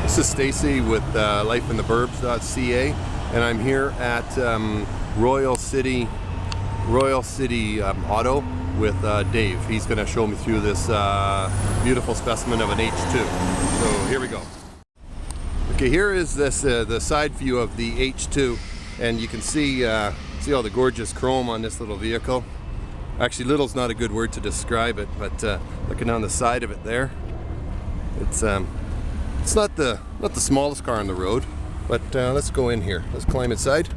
This is Stacy with lifeintheburbs.ca, and I'm here at Royal City Auto with Dave. He's going to show me through this beautiful specimen of an H2. So here we go. Okay, here is this the side view of the H2, and you can see all the gorgeous chrome on this little vehicle. Actually, little's not a good word to describe it, but looking down the side of it there, it's not the smallest car on the road, but let's go in here. Let's climb inside.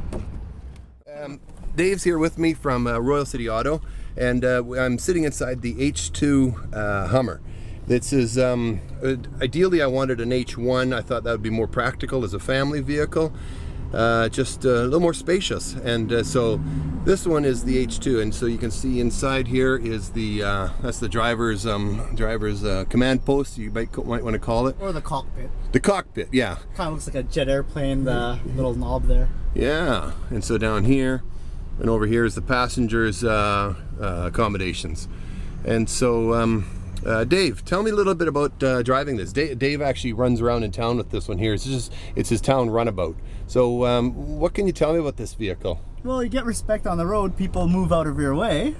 Dave's here with me from Royal City Auto, and I'm sitting inside the H2 Hummer. This is ideally I wanted an H1. I thought that would be more practical as a family vehicle, just a little more spacious. And so this one is the H2, and so you can see inside here is the that's the driver's command post, you might want to call it, or the cockpit. The cockpit, yeah. Kind of looks like a jet airplane. The little knob there. Yeah, and so down here and over here is the passengers' accommodations. And so Dave, tell me a little bit about driving this. Dave actually runs around in town with this one here. It's his town runabout. So what can you tell me about this vehicle? Well, you get respect on the road. People move out of your way.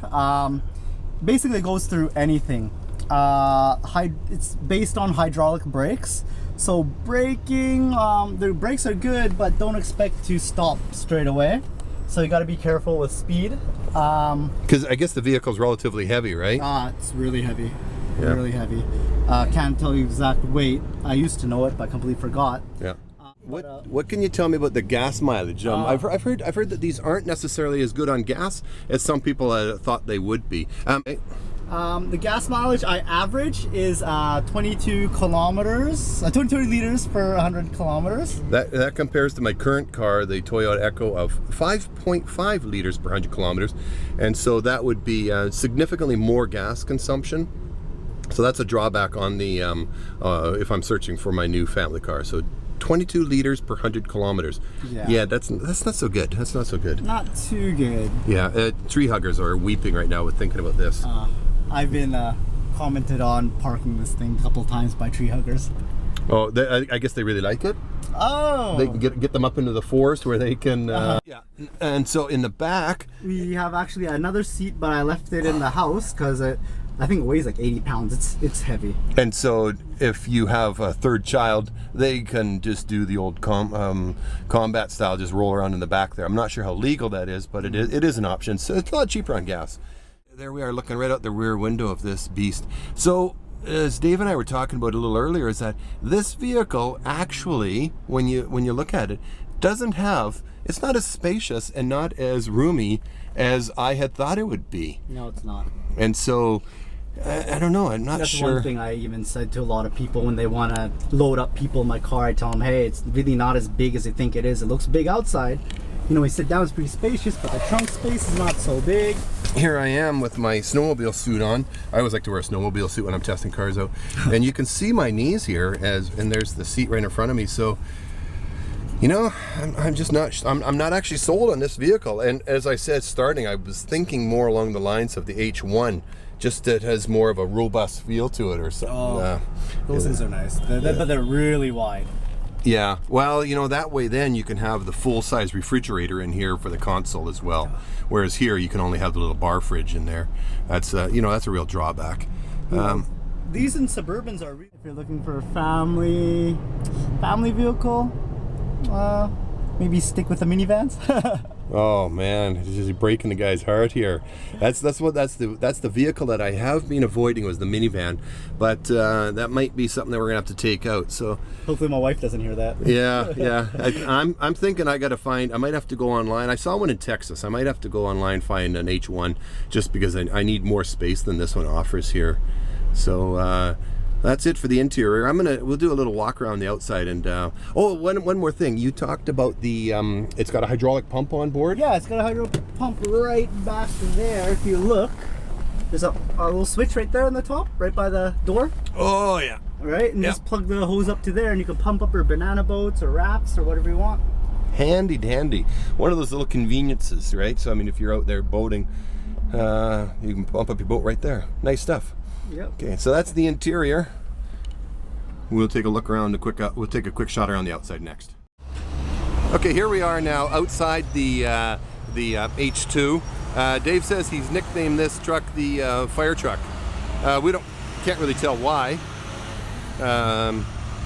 Basically, it goes through anything. It's based on hydraulic brakes. So braking, the brakes are good, but don't expect to stop straight away. So you got to be careful with speed. Because I guess the vehicle's relatively heavy, right? It's really heavy. Yeah. Really heavy. Can't tell you exact weight. I used to know it, but I completely forgot. Yeah. What can you tell me about the gas mileage? I've heard that these aren't necessarily as good on gas as some people thought they would be. The gas mileage I average is 22 liters per 100 kilometers. That compares to my current car, the Toyota Echo, of 5.5 liters per 100 kilometers, and so that would be significantly more gas consumption. So that's a drawback on the if I'm searching for my new family car. So 22 liters per 100 kilometers. Yeah, that's not so good. That's not so good. Not too good. Yeah, tree huggers are weeping right now with thinking about this. I've been commented on parking this thing a couple times by tree huggers. Oh, I guess they really like it. Oh, they can get them up into the forest where they can. Yeah, and so in the back we have actually another seat, but I left it in the house because I think it weighs like 80 pounds. It's heavy. And so if you have a third child, they can just do the old combat style, just roll around in the back there. I'm not sure how legal that is, but it is an option. So it's a lot cheaper on gas. There we are, looking right out the rear window of this beast. So as Dave and I were talking about a little earlier, is that this vehicle actually, when you look at it, it's not as spacious and not as roomy as I had thought it would be. No, it's not. And so I don't know, I'm not sure. That's one thing I even said to a lot of people when they want to load up people in my car. I tell them, hey, it's really not as big as they think it is. It looks big outside. You know, we sit down, it's pretty spacious, but the trunk space is not so big. Here I am with my snowmobile suit on. I always like to wear a snowmobile suit when I'm testing cars out. And you can see my knees here, and there's the seat right in front of me. So, you know, I'm not actually sold on this vehicle. And as I said starting, I was thinking more along the lines of the H1. Just that has more of a robust feel to it or something. Oh, those things are nice, but they're really wide. Yeah, well, you know, that way then you can have the full-size refrigerator in here for the console as well. Whereas here you can only have the little bar fridge in there. That's you know, that's a real drawback. These and Suburbans are if you're looking for a family vehicle, maybe stick with the minivans. Oh man, it's just breaking the guy's heart here. That's the vehicle that I have been avoiding, was the minivan, but that might be something that we're gonna have to take out. So hopefully my wife doesn't hear that. Yeah. I'm thinking I might have to go online. I saw one in Texas. I might have to go online, find an H1, just because I need more space than this one offers here. So that's it for the interior. We'll do a little walk around the outside, and one more thing. You talked about the it's got a hydraulic pump on board. Yeah, it's got a hydraulic pump right back there. If you look, there's a little switch right there on the top, right by the door. Oh yeah. All right, and just plug the hose up to there, and you can pump up your banana boats or rafts or whatever you want. Handy dandy. One of those little conveniences, right? So I mean, if you're out there boating, you can pump up your boat right there. Nice stuff. Yep. Okay, so that's the interior. We'll take a look around. We'll take a quick shot around the outside next. Okay, here we are now outside the H2. Dave says he's nicknamed this truck the fire truck. Can't really tell why.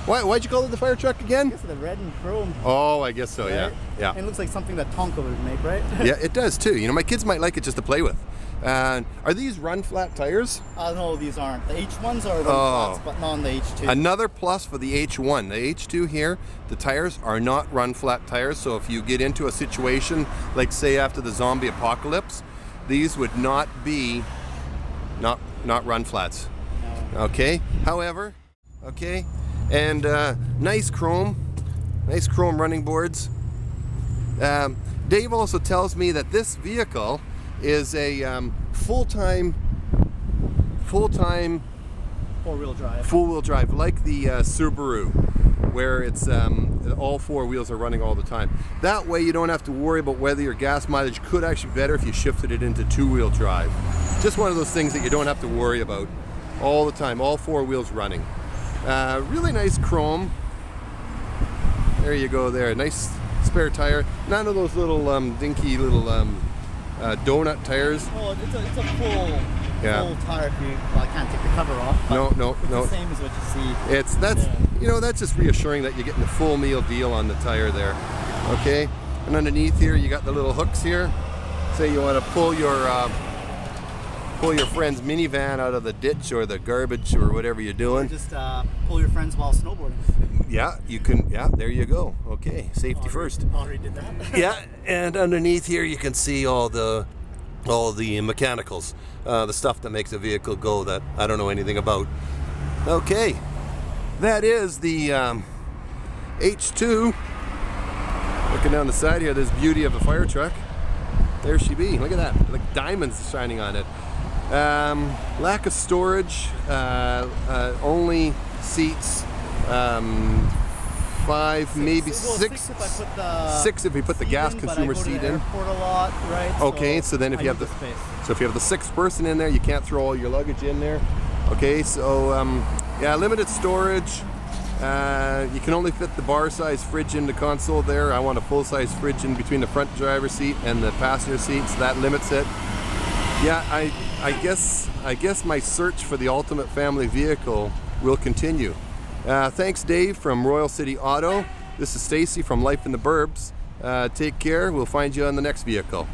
Why'd you call it the fire truck again? I guess the red and chrome. Oh, I guess so. Right? Yeah. And it looks like something that Tonka would make, right? Yeah, it does too. You know, my kids might like it just to play with. Are these run flat tires? No, these aren't. The H1s are run flats, but not on the H2. Another plus for the H1. The H2 here, the tires are not run flat tires. So if you get into a situation like say after the zombie apocalypse, these would not be not run flats. No. Okay. However, okay, and nice chrome running boards. Dave also tells me that this vehicle is a full-time four-wheel drive, like the Subaru, where it's all four wheels are running all the time. That way you don't have to worry about whether your gas mileage could actually be better if you shifted it into two-wheel drive. Just one of those things that you don't have to worry about all the time, all four wheels running. Really nice chrome. There you go there, nice spare tire. None of those little dinky little donut tires. Well, it's a full tire. I can't take the cover off. No. It's the same as what you see. That's just reassuring that you're getting the full meal deal on the tire there. Okay, and underneath here you got the little hooks here. Say you want to pull your friend's minivan out of the ditch or the garbage or whatever you're doing. Or just pull your friends while snowboarding. Yeah, you can. Yeah, there you go. Okay, safety first. Already did that. Yeah, and underneath here you can see all the mechanicals, the stuff that makes a vehicle go that I don't know anything about. Okay, that is the H2. Looking down the side here, this beauty of a fire truck. There she be. Look at that, like diamonds shining on it. Lack of storage, only seats. 5, maybe 6. Six if we put the gas consumer seat in. Airport a lot, right? Okay, so then if you have the sixth person in there, you can't throw all your luggage in there. Okay, so yeah, limited storage. You can only fit the bar size fridge in the console there. I want a full size fridge in between the front driver's seat and the passenger seat, so that limits it. Yeah, I guess my search for the ultimate family vehicle will continue. Thanks, Dave from Royal City Auto. This is Stacy from Life in the Burbs. Take care. We'll find you on the next vehicle.